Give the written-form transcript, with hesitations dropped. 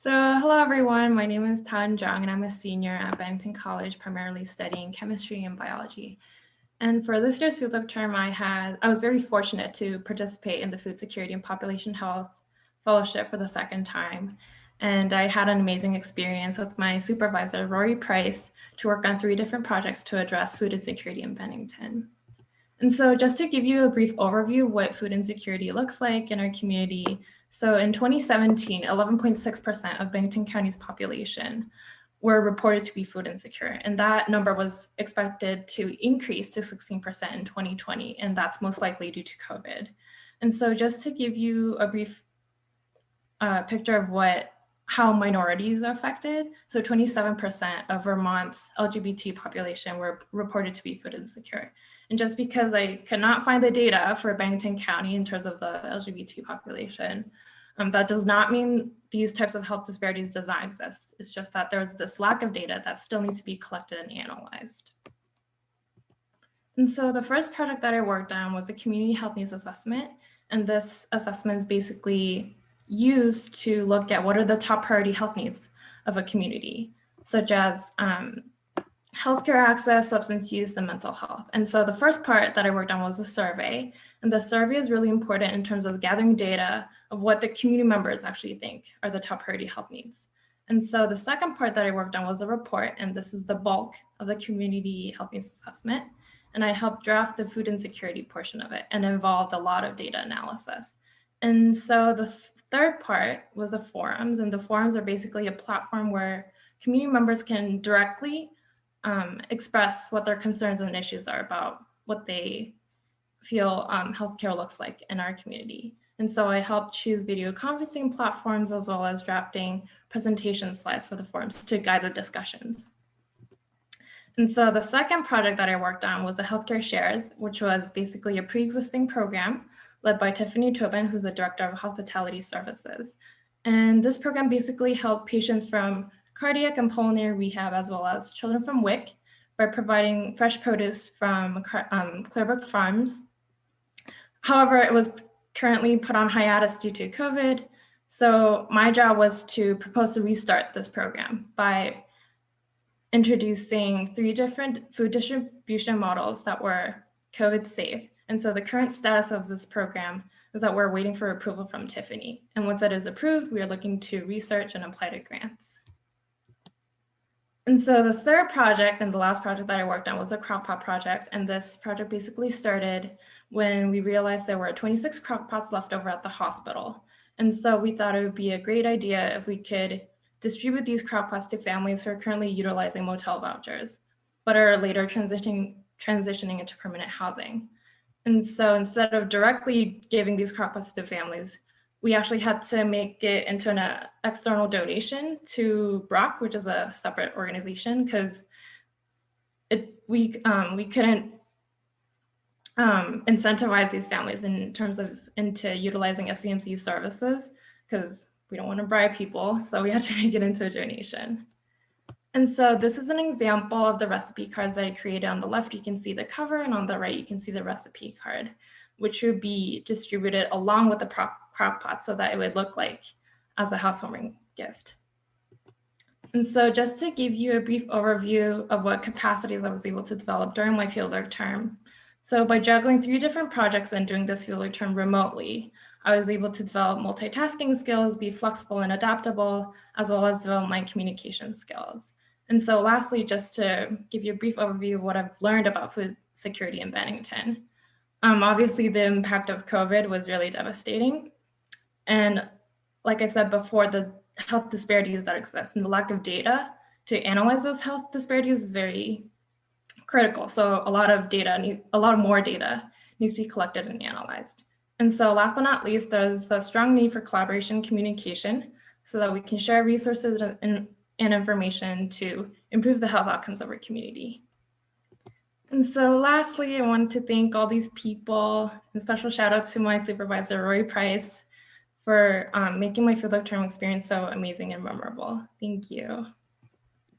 Hello everyone, my name is DaEun Jung and I'm a senior at Bennington College, primarily studying chemistry and biology. And for this year's field term, I was very fortunate to participate in the Food Security and Population Health Fellowship for the second time. And I had an amazing experience with my supervisor, Rory Price, to work on 3 different projects to address food insecurity in Bennington. And so just to give you a brief overview of what food insecurity looks like in our community. So in 2017, 11.6% of Bennington County's population were reported to be food insecure. And that number was expected to increase to 16% in 2020. And that's most likely due to COVID. And so just to give you a brief picture of how minorities are affected. So 27% of Vermont's LGBT population were reported to be food insecure. And just because I could not find the data for Bennington County in terms of the LGBT population, that does not mean these types of health disparities does not exist. It's just that there's this lack of data that still needs to be collected and analyzed. And so the first project that I worked on was a community health needs assessment. And this assessment is basically used to look at what are the top priority health needs of a community, such as healthcare access, substance use, and mental health. And so the first part that I worked on was a survey. And the survey is really important in terms of gathering data of what the community members actually think are the top priority health needs. And so the second part that I worked on was a report, and this is the bulk of the community health needs assessment. And I helped draft the food insecurity portion of it and involved a lot of data analysis. And so the third part was the forums, and the forums are basically a platform where community members can directly express what their concerns and issues are about what they feel healthcare looks like in our community. And so I helped choose video conferencing platforms as well as drafting presentation slides for the forums to guide the discussions. And so the second project that I worked on was the Healthcare Shares, which was basically a pre-existing program led by Tiffany Tobin, who's the Director of Hospitality Services. And this program basically helped patients from cardiac and pulmonary rehab, as well as children from WIC, by providing fresh produce from Clearbrook Farms. However, it was currently put on hiatus due to COVID. So my job was to propose to restart this program by introducing 3 different food distribution models that were COVID safe. And so the current status of this program is that we're waiting for approval from Tiffany. And once that is approved, we are looking to research and apply to grants. And so the third project and the last project that I worked on was the Crock Pot Project. And this project basically started when we realized there were 26 crock pots left over at the hospital. And so we thought it would be a great idea if we could distribute these crock pots to families who are currently utilizing motel vouchers, but are later transitioning into permanent housing. And so instead of directly giving these crock pots to families, we actually had to make it into an external donation to BROC, which is a separate organization, because we couldn't incentivize these families into utilizing SVMC services, because we don't want to bribe people. So we had to make it into a donation. And so this is an example of the recipe cards that I created. On the left, you can see the cover, and on the right, you can see the recipe card, which would be distributed along with the crock pot so that it would look like as a housewarming gift. And so just to give you a brief overview of what capacities I was able to develop during my fieldwork term. So by juggling 3 different projects and doing this fieldwork term remotely, I was able to develop multitasking skills, be flexible and adaptable, as well as develop my communication skills. And so lastly, just to give you a brief overview of what I've learned about food security in Bennington. Obviously, the impact of COVID was really devastating. And like I said before, the health disparities that exist and the lack of data to analyze those health disparities is very critical. So a lot more data needs to be collected and analyzed. And so last but not least, there's a strong need for collaboration and communication so that we can share resources and information to improve the health outcomes of our community. And so lastly, I wanted to thank all these people, and special shout out to my supervisor, Rory Price, for making my fieldwork term experience so amazing and memorable. Thank you.